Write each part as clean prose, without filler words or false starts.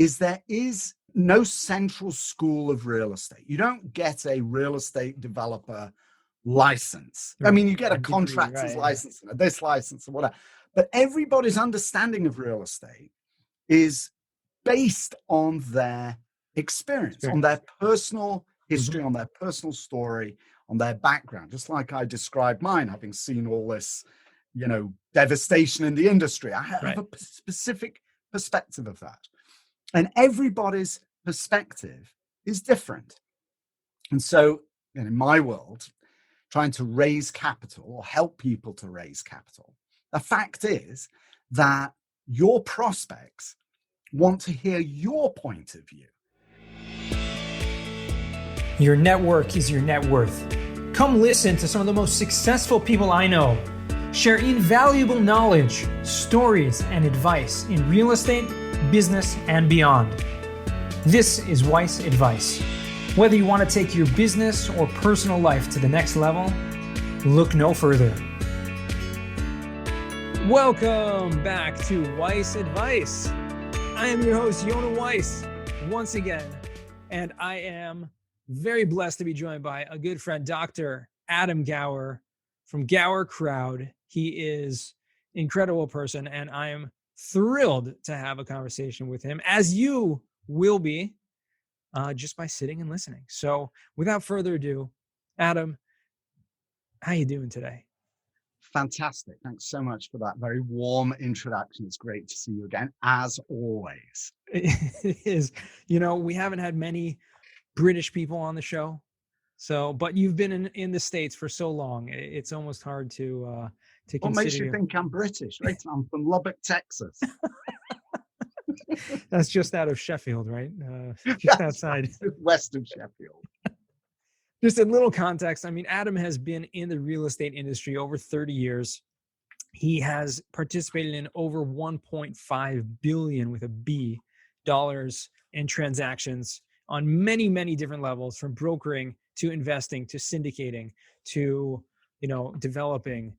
is there is no central school of real estate. You don't get a real estate developer license. I mean, you get a contractor's license, and this license and whatever, but everybody's understanding of real estate is based on their experience, on their personal history, on their personal story, on their background. Just like I described mine, having seen all this, devastation in the industry. I have a specific perspective of that. And everybody's perspective is different. And so in my world, trying to raise capital or help people to raise capital, the fact is that your prospects want to hear your point of view. Your network is your net worth. Come listen to some of the most successful people I know share invaluable knowledge, stories, and advice in real estate, business, and beyond. This is Weiss Advice. Whether you want to take your business or personal life to the next level, look no further. Welcome back to Weiss Advice. I am your host, Yona Weiss, once again, and I am very blessed to be joined by a good friend, Dr. Adam Gower from Gower Crowd. He is an incredible person, and I am thrilled to have a conversation with him, as you will be, just by sitting and listening. So without further ado, Adam, how you doing today? Fantastic. Thanks so much for that very warm introduction. It's great to see you again, as always. It is. We haven't had many British people on the show. But you've been in the States for so long, it's almost hard to consider. What makes you think I'm British? Right? I'm from Lubbock, Texas. That's just out of Sheffield, right? Just outside. West of Sheffield. Just a little context. I mean, Adam has been in the real estate industry over 30 years. He has participated in over 1.5 billion with a B dollars in transactions on many, many different levels, from brokering to investing to syndicating to, developing,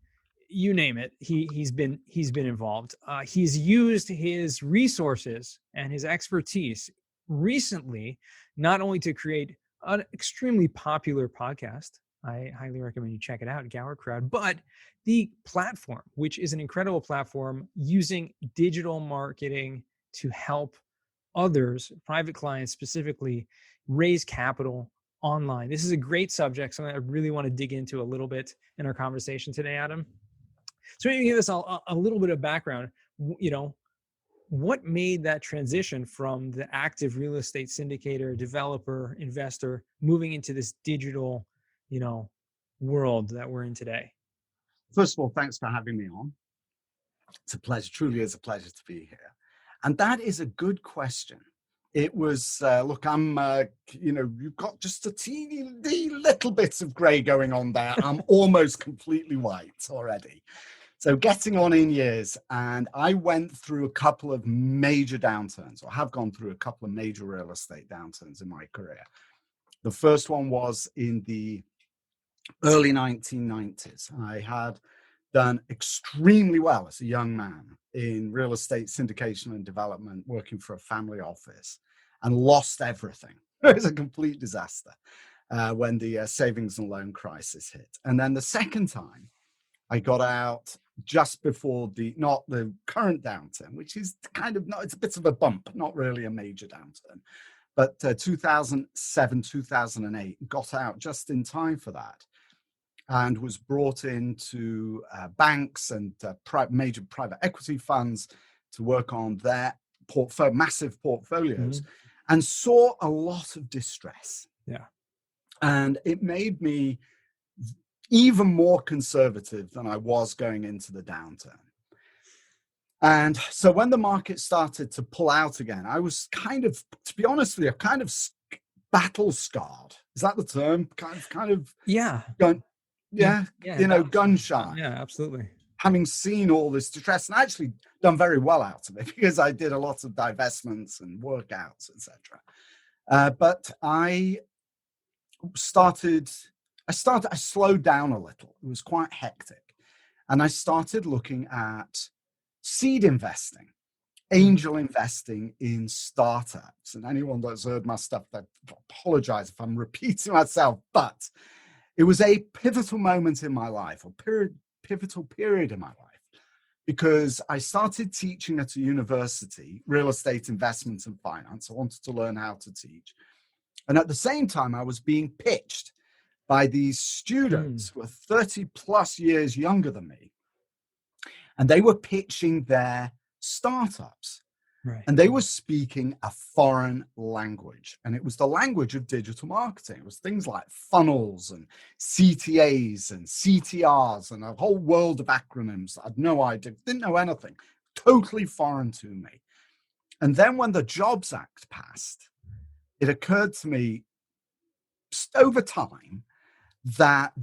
you name it. He's been involved. He's used his resources and his expertise recently, not only to create an extremely popular podcast. I highly recommend you check it out, Gower Crowd, but the platform, which is an incredible platform using digital marketing to help others, private clients specifically, raise capital online. This is a great subject, something I really want to dig into a little bit in our conversation today, Adam. So maybe give us a little bit of background. What made that transition from the active real estate syndicator, developer, investor, moving into this digital, world that we're in today? First of all, thanks for having me on. It's a pleasure, truly is a pleasure to be here. And that is a good question. It was, look, I'm, you've got just a teeny little bits of gray going on there. I'm almost completely white already. So getting on in years, and I went through a couple of major downturns, or have gone through a couple of major real estate downturns in my career. The first one was in the early 1990s. I had done extremely well as a young man in real estate syndication and development, working for a family office, and lost everything. It was a complete disaster when the savings and loan crisis hit. And then the second time, I got out just before not the current downturn, which is it's a bit of a bump, not really a major downturn. But 2007, 2008, got out just in time for that, and was brought into banks and major private equity funds to work on their massive portfolios, and saw a lot of distress. Yeah. And it made me even more conservative than I was going into the downturn. And so when the market started to pull out again, I was to be honest with you, battle scarred. Is that the term? Yeah. Gun shy. Yeah, absolutely. Having seen all this distress, and actually done very well out of it because I did a lot of divestments and workouts, etc. But I slowed down a little. It was quite hectic. And I started looking at seed investing. angel investing in startups. And anyone that's heard my stuff, I apologize if I'm repeating myself, but it was a pivotal moment in my life, or pivotal period in my life, because I started teaching at a university, real estate investment and finance. I wanted to learn how to teach. And at the same time, I was being pitched by these students who were 30 plus years younger than me. And they were pitching their startups. Right. And they were speaking a foreign language. And it was the language of digital marketing. It was things like funnels and CTAs and CTRs and a whole world of acronyms. I had no idea, didn't know anything, totally foreign to me. And then when the Jobs Act passed, it occurred to me just over time that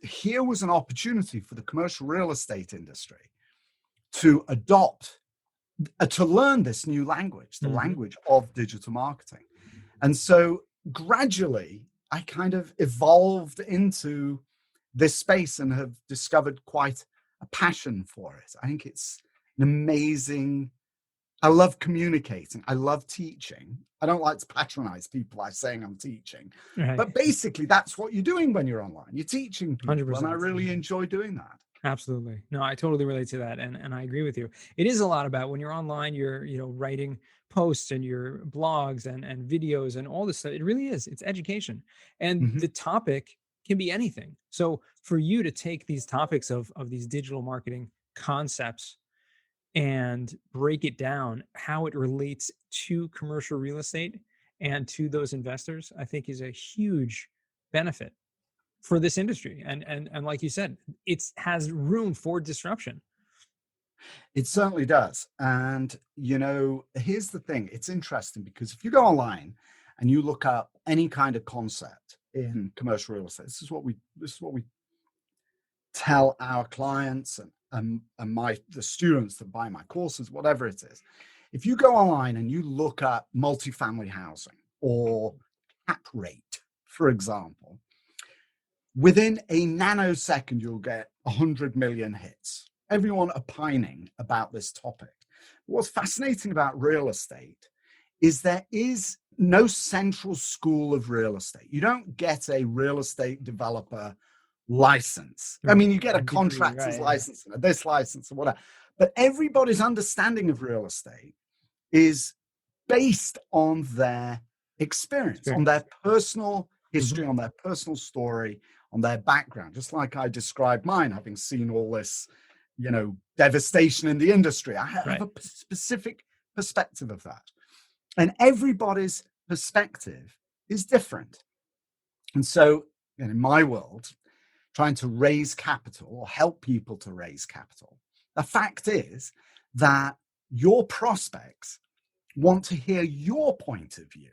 here was an opportunity for the commercial real estate industry to adopt, to learn this new language, the language of digital marketing. And so gradually, I kind of evolved into this space and have discovered quite a passion for it. I think it's an amazing, I love communicating. I love teaching. I don't like to patronize people by saying I'm teaching, but basically that's what you're doing when you're online. You're teaching people, 100%. and I really enjoy doing that. Absolutely. No, I totally relate to that. And I agree with you. It is a lot about when you're online, you're, writing posts and your blogs and videos and all this stuff. It really is. It's education. And the topic can be anything. So for you to take these topics of these digital marketing concepts and break it down, how it relates to commercial real estate and to those investors, I think is a huge benefit for this industry. And like you said, it has room for disruption. It certainly does. And, here's the thing. It's interesting because if you go online and you look up any kind of concept in commercial real estate, this is what we tell our clients and the students that buy my courses, whatever it is. If you go online and you look up multifamily housing or cap rate, for example, within a nanosecond, you'll get 100 million hits. Everyone opining about this topic. What's fascinating about real estate is there is no central school of real estate. You don't get a real estate developer license. I mean, you get a contractor's license and this license and whatever, but everybody's understanding of real estate is based on their experience, on their personal history, on their personal story, on their background. Just like I described mine, having seen all this, devastation in the industry. I have a specific perspective of that. And everybody's perspective is different. And so in my world, trying to raise capital or help people to raise capital, the fact is that your prospects want to hear your point of view.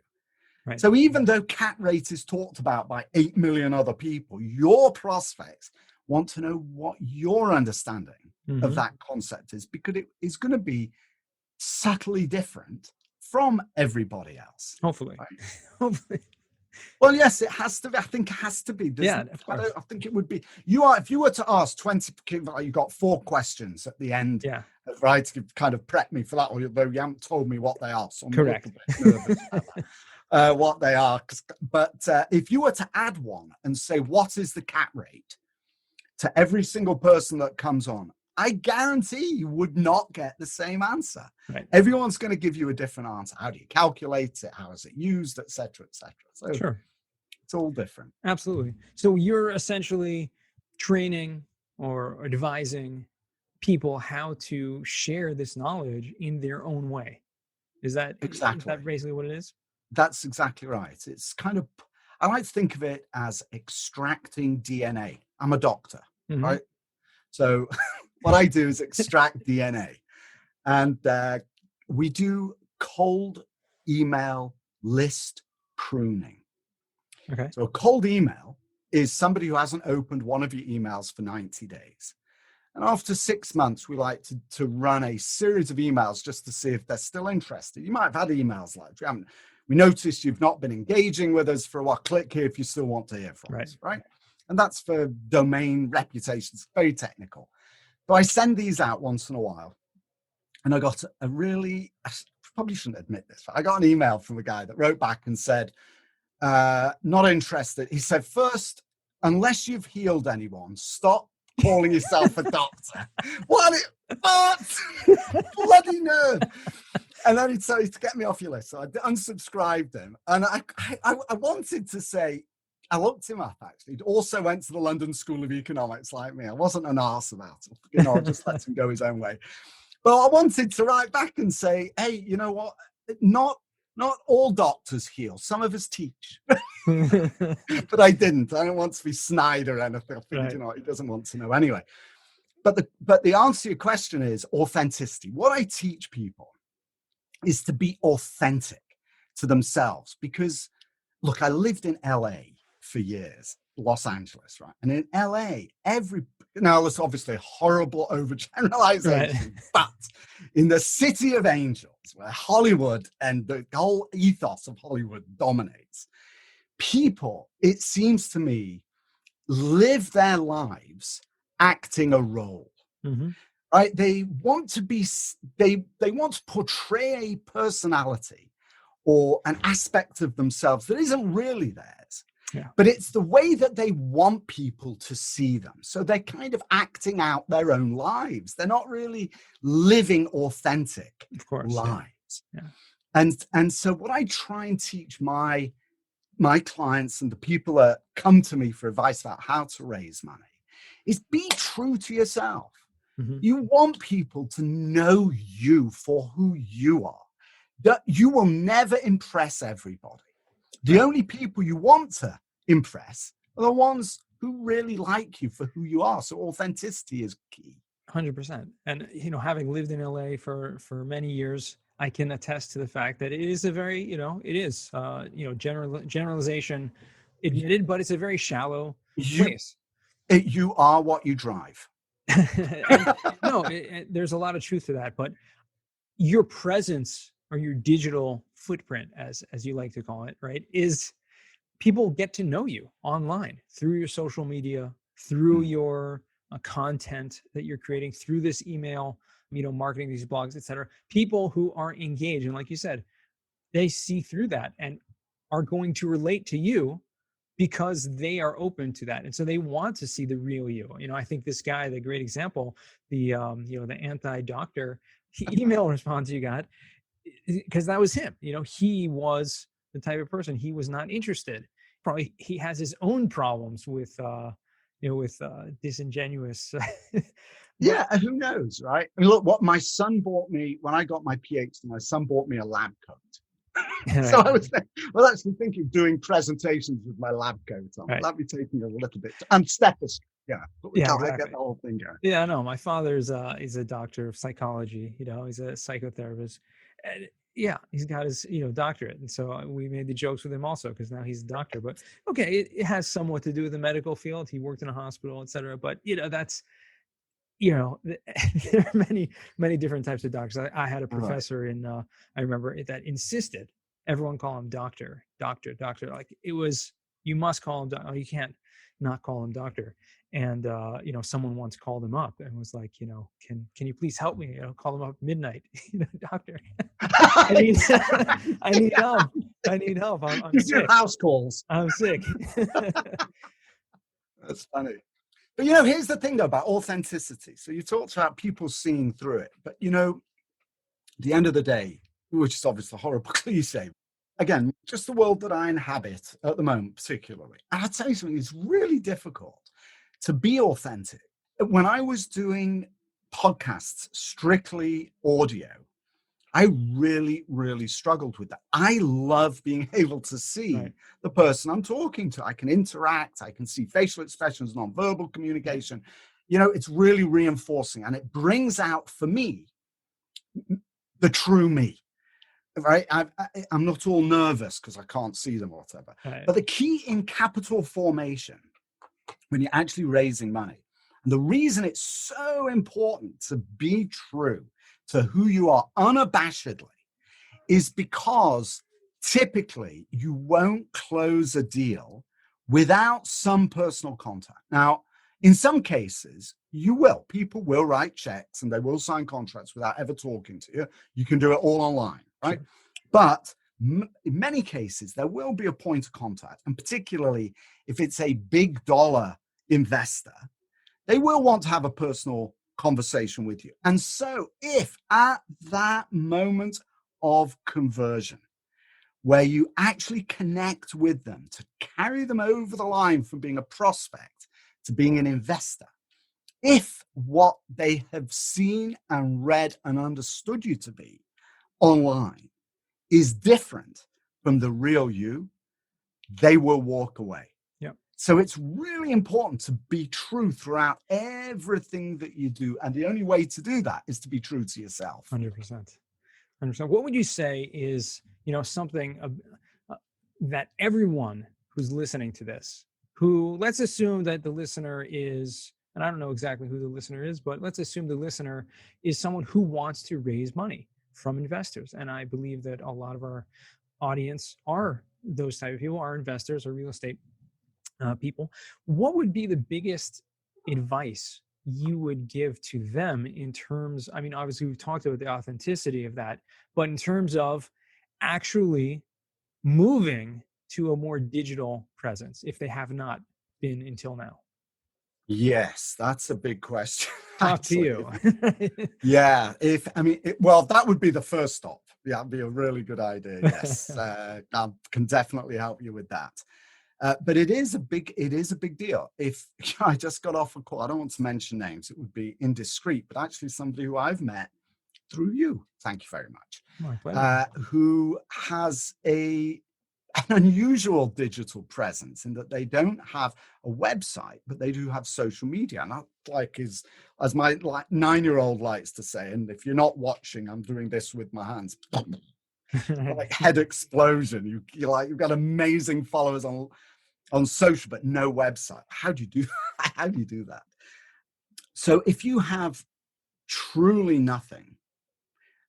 Right. So even though cap rate is talked about by 8 million other people, your prospects want to know what your understanding of that concept is, because it is going to be subtly different from everybody else. Hopefully. Right? Hopefully. Well, yes, it has to be. I think it has to be. Yeah, of course. I think it would be. If you were to ask 20, you got 4 questions at the end. Yeah. Right. To kind of prep me for that, although you haven't told me what they are. So I'm correct. A little bit nervous about that. What they are. But if you were to add one and say, what is the cap rate to every single person that comes on, I guarantee you would not get the same answer. Right. Everyone's going to give you a different answer. How do you calculate it? How is it used, et cetera, et cetera. So sure. It's all different. Absolutely. So you're essentially training or advising people how to share this knowledge in their own way. Is that basically what it is? That's exactly right. It's kind of, I like to think of it as extracting DNA. I'm a doctor, right? So what I do is extract DNA. And we do cold email list pruning. Okay. So a cold email is somebody who hasn't opened one of your emails for 90 days. And after 6 months, we like to run a series of emails just to see if they're still interested. You might have had emails like, we noticed you've not been engaging with us for a while. Click here if you still want to hear from us, right? And that's for domain reputations, very technical. So I send these out once in a while. And I got I probably shouldn't admit this, but I got an email from a guy that wrote back and said, not interested. He said, first, unless you've healed anyone, stop calling yourself a doctor. What? Bloody nerve. And then he said, to get me off your list. So I unsubscribed him. And I wanted to say, I looked him up, actually. He also went to the London School of Economics like me. I wasn't an arse about it. I just let him go his own way. But I wanted to write back and say, hey, you know what? Not all doctors heal. Some of us teach. But I didn't. I don't want to be snide or anything. I think, right. He doesn't want to know anyway. But the answer to your question is authenticity. What I teach people is to be authentic to themselves. Because, look, I lived in LA for years, Los Angeles, right? And in LA, now there's obviously a horrible overgeneralization, right. But in the city of angels, where Hollywood and the whole ethos of Hollywood dominates, people, it seems to me, live their lives acting a role. Mm-hmm. Right? They want to portray a personality or an aspect of themselves that isn't really theirs. Yeah. But it's the way that they want people to see them. So they're kind of acting out their own lives. They're not really living authentic lives. Yeah. Yeah. And so what I try and teach my clients and the people that come to me for advice about how to raise money is be true to yourself. Mm-hmm. You want people to know you for who you are. That you will never impress everybody. The only people you want to impress are the ones who really like you for who you are. So authenticity is key. 100%. And, having lived in LA for many years, I can attest to the fact that it is a very, generalization admitted, but it's a very shallow place. You are what you drive. There's a lot of truth to that, but your presence or your digital footprint, as you like to call it, right, is people get to know you online through your social media, through your content that you're creating, through this email, marketing, these blogs, etc. People who are engaged, and like you said, they see through that and are going to relate to you because they are open to that, and so they want to see the real you. I think this guy, the great example, the anti-doctor email response you got, because that was him. He was the type of person, he was not interested. Probably he has his own problems with disingenuous. Yeah, who knows, right? I mean, look, what my son bought me when I got my PhD, my son bought me a lab coat. So I was actually thinking of doing presentations with my lab coat on. Right. That'd be taking a little bit. And stethoscope, but we can't get the whole thing going. Yeah, no, my father's he's a doctor of psychology. He's a psychotherapist. And he's got his doctorate, and so we made the jokes with him also because now he's a doctor. But okay, it has somewhat to do with the medical field. He worked in a hospital, etc. But that's there are many different types of doctors. I had a professor in I remember that insisted everyone call him doctor. Like it was, you must call him doctor. You can't not call him doctor. And someone once called him up and was like, can you please help me? Call him up at midnight. Doctor, I need help. I need help. I'm sick. House calls. I'm sick. That's funny. But here's the thing though about authenticity. So you talked about people seeing through it, but the end of the day, which is obviously a horrible cliche, again, just the world that I inhabit at the moment, particularly. And I'll tell you something, it's really difficult to be authentic. When I was doing podcasts, strictly audio, I really, really struggled with that. I love being able to see the person I'm talking to. I can interact. I can see facial expressions, nonverbal communication. It's really reinforcing, and it brings out for me the true me. Right? I'm not all nervous because I can't see them or whatever. Right. But the key in capital formation, when you're actually raising money, and the reason it's so important to be true to who you are unabashedly is because typically you won't close a deal without some personal contact. Now, In some cases, people will write checks and they will sign contracts without ever talking to you. You can do it all online, right? Sure. But in many cases, there will be a point of contact, and particularly if it's a big dollar investor, they will want to have a personal conversation with you. And so if at that moment of conversion, where you actually connect with them to carry them over the line from being a prospect to being an investor, if what they have seen and read and understood you to be online is different from the real you, they will walk away. Yeah. So it's really important to be true throughout everything that you do. And the only way to do that is to be true to yourself. 100%. 100%. What would you say is, something that everyone who's listening to this, who, let's assume that the listener is, and I don't know exactly who the listener is, but let's assume the listener is someone who wants to raise money from investors. And I believe that a lot of our audience are those type of people, are investors or real estate people. What would be the biggest advice you would give to them in terms, obviously we've talked about the authenticity of that, but in terms of actually moving to a more digital presence if they have not been until now? Yes, that's a big question. Talk to you. Yeah, that would be the first stop. Yeah, that'd be a really good idea. Yes, I can definitely help you with that. But it is a big deal. If I just got off a call, I don't want to mention names, it would be indiscreet, but actually somebody who I've met through you, thank you very much, My pleasure. who has an unusual digital presence in that they don't have a website, but they do have social media. And that as my 9-year-old likes to say, and if you're not watching, I'm doing this with my hands. Like head explosion. You've got amazing followers on social, but no website. How do you do that? How do you do that? So if you have truly nothing,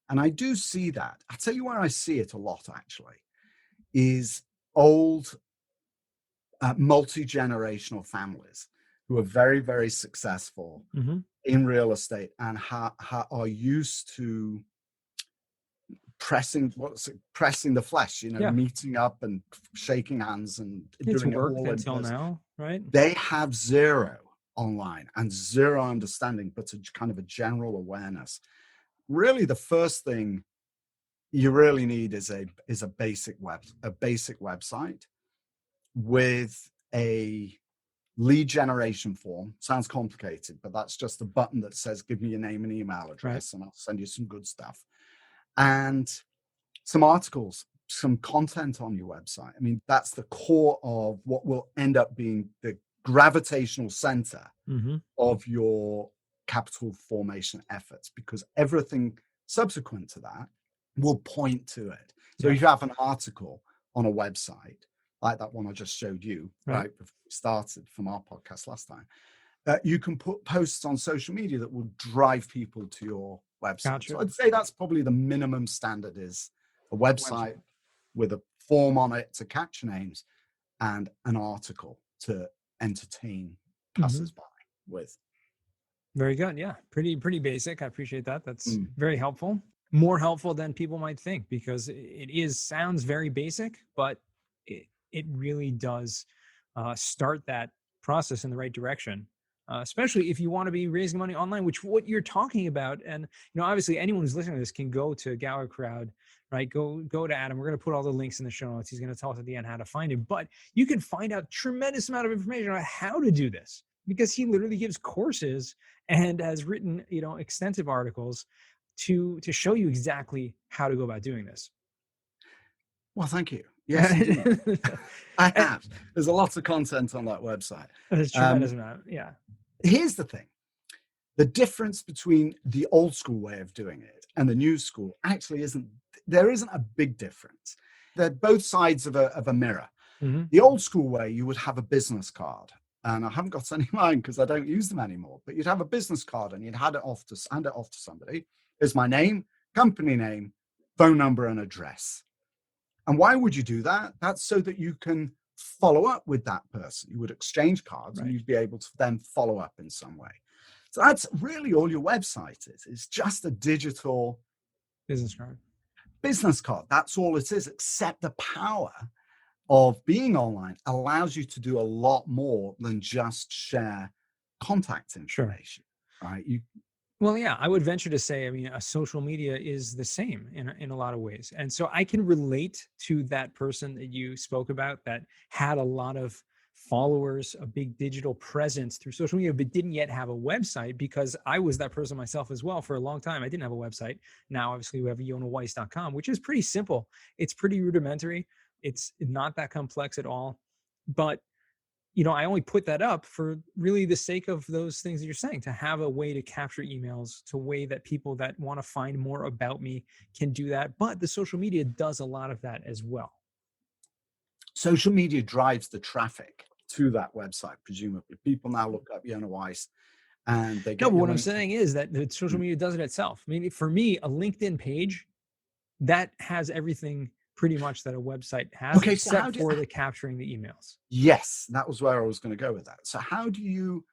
and I do see that, I'll tell you where I see it a lot actually, is old multi-generational families who are very, very successful in real estate and are used to pressing the flesh, meeting up and shaking hands and doing it all until now, right? They have zero online and zero understanding, but a kind of a general awareness. Really, the first thing you really need is a basic website with a lead generation form. Sounds complicated, but that's just a button that says, give me your name and email address, and I'll send you some good stuff. And some articles, some content on your website. That's the core of what will end up being the gravitational center of your capital formation efforts, because everything subsequent to that will point to it. So if you have an article on a website, like that one I just showed you, right before we started from our podcast last time, you can put posts on social media that will drive people to your website. Gotcha. So I'd say that's probably the minimum standard, is a website with a form on it to capture names and an article to entertain passers-by with. Very good. Yeah. Pretty basic. I appreciate that. That's very helpful. More helpful than people might think, because sounds very basic, but it really does start that process in the right direction. Especially if you want to be raising money online, which what you're talking about. And, obviously anyone who's listening to this can go to Gower Crowd, right? Go to Adam. We're going to put all the links in the show notes. He's going to tell us at the end how to find him, but you can find out tremendous amount of information on how to do this, because he literally gives courses and has written, extensive articles to show you exactly how to go about doing this. Well, thank you. Yes, indeed. I have. There's a lot of content on that website. There's tremendous amount. Yeah. Here's the thing. The difference between the old school way of doing it and the new school actually isn't a big difference. They're both sides of a mirror. The old school way, you would have a business card. And I haven't got any of mine because I don't use them anymore. But you'd have a business card and you'd hand it off to somebody. Here's my name, company name, phone number, and address. And why would you do that? That's so that you can follow up with that person. You would exchange cards, and Right. you'd be able to then follow up in some way. So that's really all your website is. It's just a digital Business card. business card. That's all it is, except the power of being online allows you to do a lot more than just share contact Sure. information, right? Well, yeah, I would venture to say, I mean, social media is the same in a lot of ways. And so I can relate to that person that you spoke about that had a lot of followers, a big digital presence through social media, but didn't yet have a website, because I was that person myself as well for a long time. I didn't have a website. Now, obviously, we have yonaweiss.com, which is pretty simple. It's pretty rudimentary. It's not that complex at all. But I only put that up for really the sake of those things that you're saying, to have a way to capture emails, to a way that people that want to find more about me can do that. But the social media does a lot of that as well. Social media drives the traffic to that website, presumably. People now look up Yona Weiss and they No, get but your what I'm link. saying is that the social media does it itself. I mean, for me, a LinkedIn page, that has everything pretty much that a website has, Okay, so except for the capturing the emails. Yes, that was where I was going to go with that. So how do you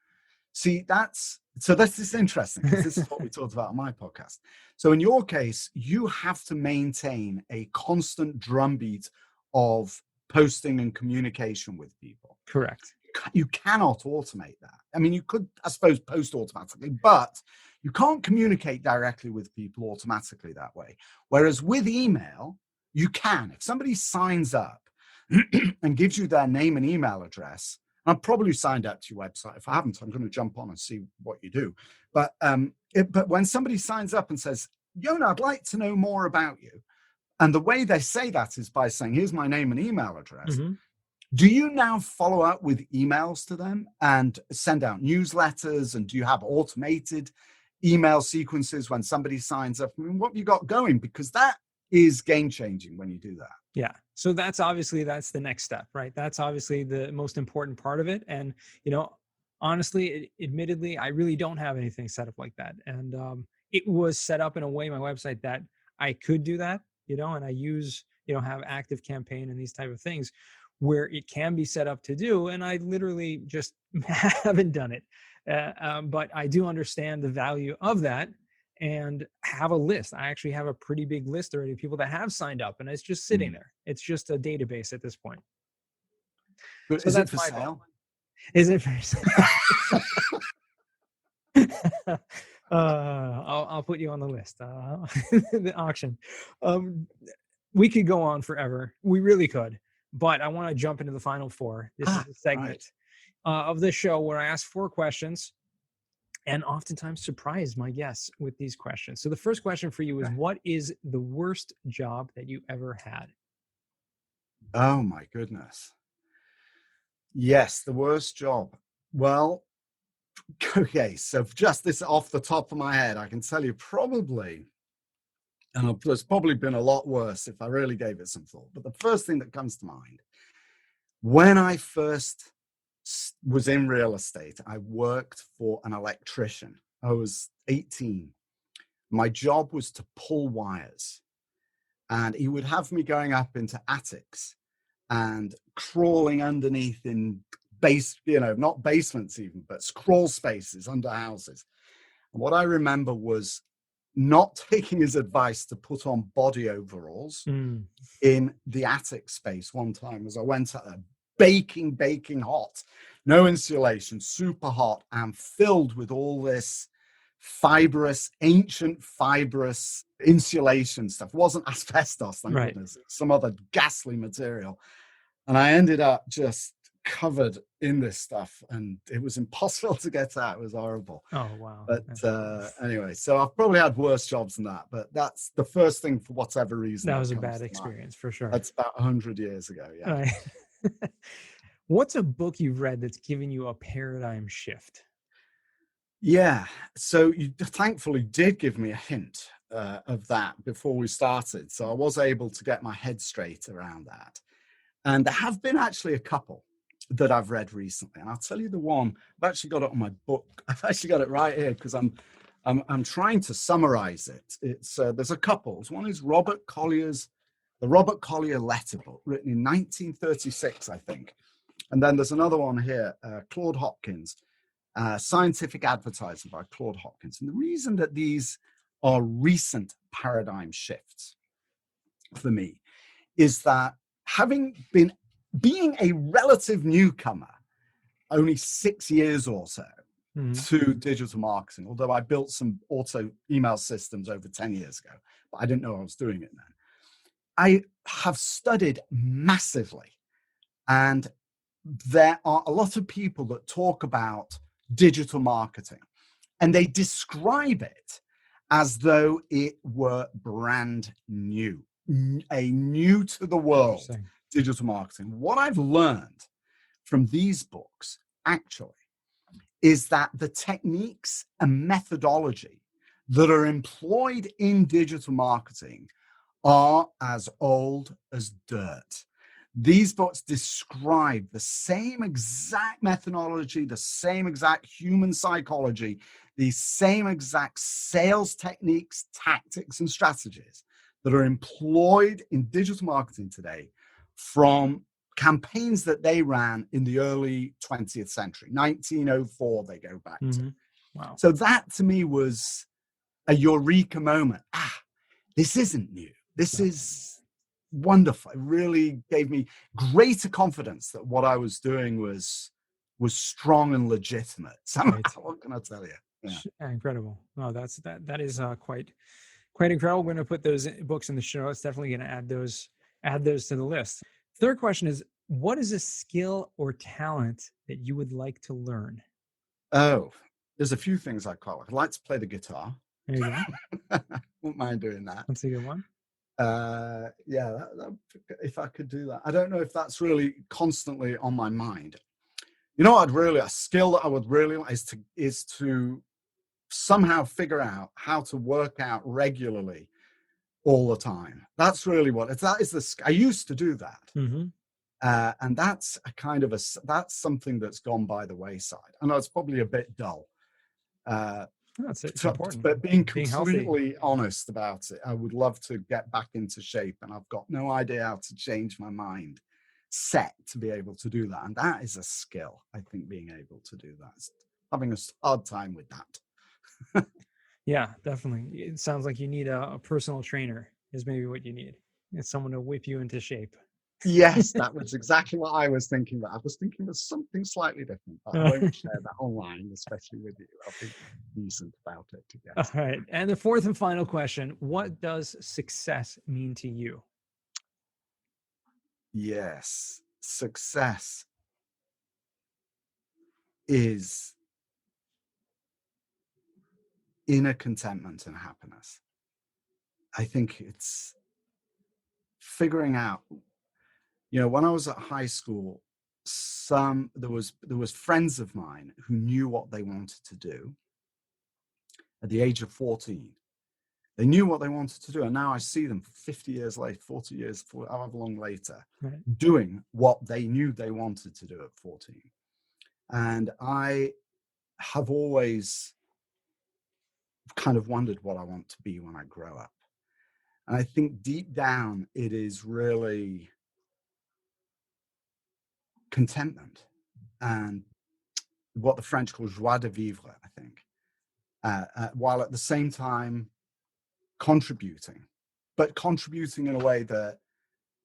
see this is interesting, because this is what we talked about on my podcast. So in your case, you have to maintain a constant drumbeat of posting and communication with people. Correct. You cannot automate that. I mean, you could, I suppose, post automatically, but you can't communicate directly with people automatically that way. Whereas with email, you can. If somebody signs up and gives you their name and email address, I've probably signed up to your website. If I haven't, I'm going to jump on and see what you do. But when somebody signs up and says, Yona, I'd like to know more about you, and the way they say that is by saying, here's my name and email address. Mm-hmm. Do you now follow up with emails to them and send out newsletters? And do you have automated email sequences when somebody signs up? I mean, what have you got going? Because that is game changing when you do that. Yeah. So that's the next step, right? That's obviously the most important part of it. And, honestly, admittedly, I really don't have anything set up like that. And it was set up in a way, my website, that I could do that, and I use, have active campaign and these type of things where it can be set up to do. And I literally just haven't done it. But I do understand the value of that and have a list. I actually have a pretty big list already of people that have signed up, and it's just sitting there. It's just a database at this point. But So is it that's for my sale? goal. Is it for sale? I'll put you on the list. The auction. We could go on forever. We really could. But I want to jump into the final four. This is a segment of this show where I ask 4 questions and oftentimes surprise my guests with these questions. So the first question for you is, what is the worst job that you ever had? Oh my goodness. Yes, the worst job. Well, okay, so just this off the top of my head, I can tell you probably, and there's probably been a lot worse if I really gave it some thought. But the first thing that comes to mind, when I first was in real estate, I worked for an electrician. I was 18. My job was to pull wires, and he would have me going up into attics and crawling underneath in not basements even, but crawl spaces under houses. And what I remember was not taking his advice to put on body overalls in the attic space one time, as I went out there, baking hot, no insulation, super hot, and filled with all this ancient fibrous insulation stuff. It wasn't asbestos, thank goodness. Some other ghastly material. And I ended up just covered in this stuff, and it was impossible to get out. It was horrible. Oh, wow. But anyway, so I've probably had worse jobs than that, but that's the first thing for whatever reason. That was a bad experience for sure. That's about 100 years ago. Yeah. Right. What's a book you've read that's given you a paradigm shift? Yeah. So you thankfully did give me a hint of that before we started. So I was able to get my head straight around that. And there have been actually a couple that I've read recently. And I'll tell you the one, I've actually got it on my book. I've actually got it right here because I'm trying to summarize it. It's there's a couple. One is Robert Collier's the Robert Collier letter book, written in 1936, I think. And then there's another one here, Claude Hopkins, Scientific Advertising by Claude Hopkins. And the reason that these are recent paradigm shifts for me is that being a relative newcomer, only 6 years or so to digital marketing, although I built some auto email systems over 10 years ago, but I didn't know I was doing it then. I have studied massively, and there are a lot of people that talk about digital marketing, and they describe it as though it were brand new, a new to the world digital marketing. What I've learned from these books actually is that the techniques and methodology that are employed in digital marketing are as old as dirt. These books describe the same exact methodology, the same exact human psychology, the same exact sales techniques, tactics, and strategies that are employed in digital marketing today from campaigns that they ran in the early 20th century. 1904, they go back to. Wow. So that to me was a eureka moment. This isn't new. This is wonderful. It really gave me greater confidence that what I was doing was strong and legitimate. Somehow, what can I tell you? Yeah. Incredible. No, that is quite incredible. We're going to put those books in the show. It's definitely going to add those to the list. Third question is, what is a skill or talent that you would like to learn? Oh, there's a few things I call it. I'd like to play the guitar. There you go. Wouldn't mind doing that. That's a good one. If I could do that. I don't know if that's really constantly on my mind. You know, a skill that I would really like is to somehow figure out how to work out regularly all the time. That's really I used to do that. And that's that's something that's gone by the wayside. I know it's probably a bit dull. It's important. But being completely honest about it, I would love to get back into shape, and I've got no idea how to change my mind set to be able to do that. And that is a skill, I think, being able to do that. Having a hard time with that. Yeah, definitely. It sounds like you need a personal trainer is maybe what you need. It's someone to whip you into shape. Yes, that was exactly what I was thinking about. I was thinking of something slightly different, but I won't share that online, especially with you. I'll be decent about it together. All right. And the fourth and final question, what does success mean to you? Yes, success is inner contentment and happiness. I think it's figuring out, when I was at high school, there was friends of mine who knew what they wanted to do at the age of 14. They knew what they wanted to do, and now I see them 50 years later, 40 years, however long later, doing what they knew they wanted to do at 14. And I have always kind of wondered what I want to be when I grow up. And I think deep down, it is really contentment and what the French call joie de vivre, I think, while at the same time contributing, but contributing in a way that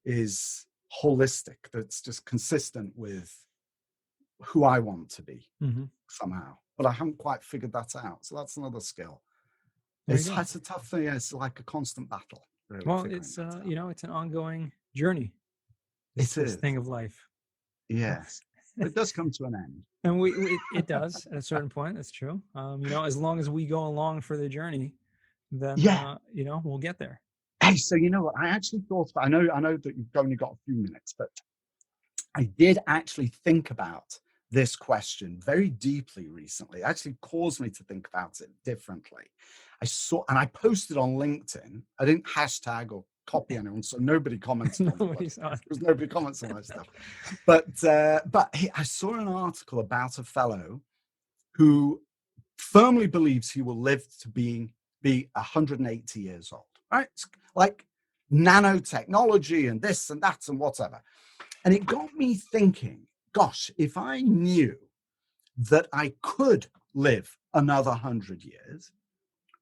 is holistic, that's just consistent with who I want to be somehow. But I haven't quite figured that out. So that's another skill. It's a tough thing. It's like a constant battle. Really, well, it's it's an ongoing journey. It's this thing of life. Yes, it does come to an end, and it does at a certain point. That's true. As long as we go along for the journey, then we'll get there. Hey, so you know what? I actually thought about. I know that you've only got a few minutes, but I did actually think about this question very deeply recently. It actually caused me to think about it differently. I posted on LinkedIn. I didn't hashtag or copy anyone, so nobody commented on it because nobody comments on my stuff. But I saw an article about a fellow who firmly believes he will live to be 180 years old. Right? It's like nanotechnology and this and that and whatever. And it got me thinking, gosh, if I knew that I could live another 100 years,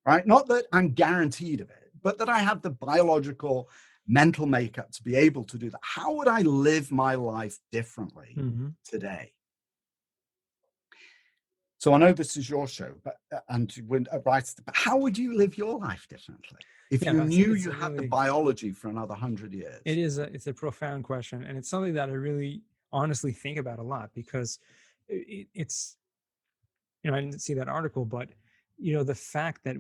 right? Not that I'm guaranteed of it, but that I have the biological, mental makeup to be able to do that. How would I live my life differently today? So I know this is your show, but how would you live your life differently if you knew you had the biology for another 100 years? It's a profound question, and it's something that I really honestly think about a lot, because it's, I didn't see that article, but the fact that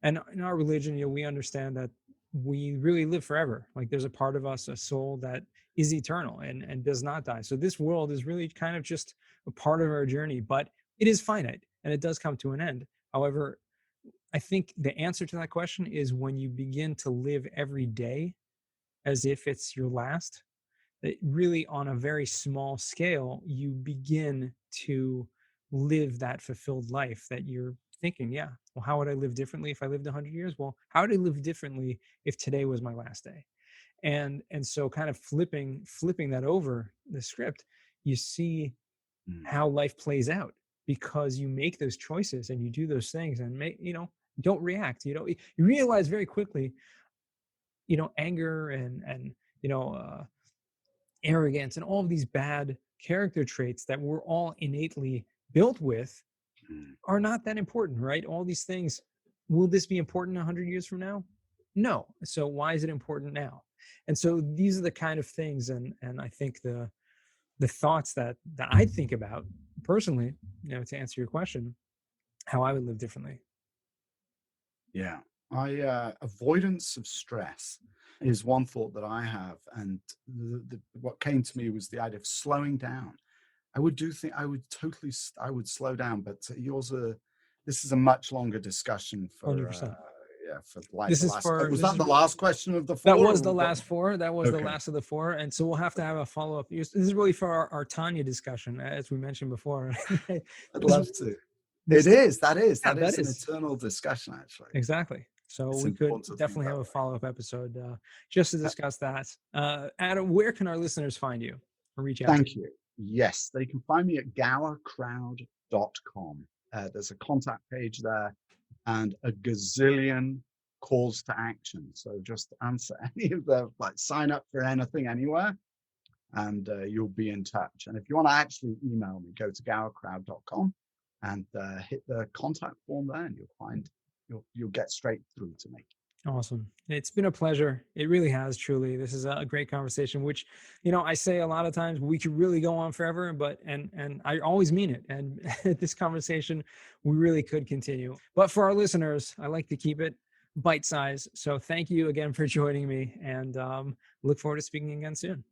and in our religion, we understand that we really live forever. Like, there's a part of us, a soul, that is eternal and does not die. So this world is really kind of just a part of our journey, but it is finite and it does come to an end. However, I think the answer to that question is when you begin to live every day as if it's your last, that really on a very small scale, you begin to live that fulfilled life that you're thinking, well, how would I live differently if I lived 100 years? Well, how would I live differently if today was my last day? And so kind of flipping that over the script, you see how life plays out, because you make those choices and you do those things and don't react. You realize very quickly, anger and arrogance and all of these bad character traits that we're all innately built with are not that important, right? All these things, will this be important 100 years from now? No. So why is it important now? And so these are the kind of things, and I think the thoughts that I think about personally, to answer your question, how I would live differently. Yeah. Avoidance of stress is one thought that I have. And what came to me was the idea of slowing down. I would slow down, but this is a much longer discussion for 100%. For like this the is last, for was that the last question of the four? That was the last four. That was the last of the four. And so we'll have to have a follow-up. This is really for our Tanya discussion, as we mentioned before. I'd love to. That is an eternal discussion, actually. Exactly. So we could definitely have a follow-up episode just to discuss that. Adam, where can our listeners find you or reach out? Thank you. Yes, they can find me at gowercrowd.com. There's a contact page there and a gazillion calls to action. So just answer any of the, sign up for anything anywhere, and you'll be in touch. And if you want to actually email me, go to gowercrowd.com and hit the contact form there, and you'll get straight through to me. Awesome. It's been a pleasure. It really has, truly. This is a great conversation, which, I say a lot of times we could really go on forever, but, and I always mean it. And this conversation, we really could continue. But for our listeners, I like to keep it bite-sized. So thank you again for joining me, and look forward to speaking again soon.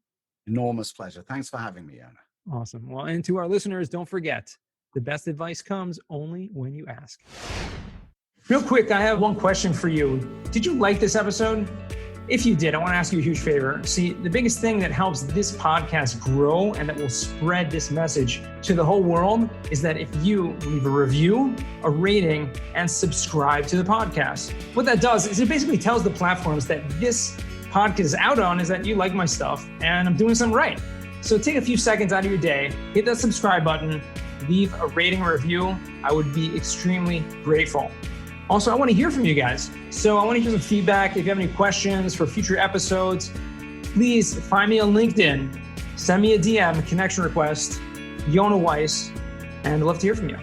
Enormous pleasure. Thanks for having me, Yona. Awesome. Well, and to our listeners, don't forget, the best advice comes only when you ask. Real quick, I have one question for you. Did you like this episode? If you did, I want to ask you a huge favor. See, the biggest thing that helps this podcast grow and that will spread this message to the whole world is that if you leave a review, a rating, and subscribe to the podcast. What that does is it basically tells the platforms that this podcast is out on is that you like my stuff and I'm doing something right. So take a few seconds out of your day, hit that subscribe button, leave a rating or review. I would be extremely grateful. Also, I want to hear from you guys. So I want to hear some feedback. If you have any questions for future episodes, please find me on LinkedIn. Send me a DM, a connection request, Yona Weiss, and I'd love to hear from you.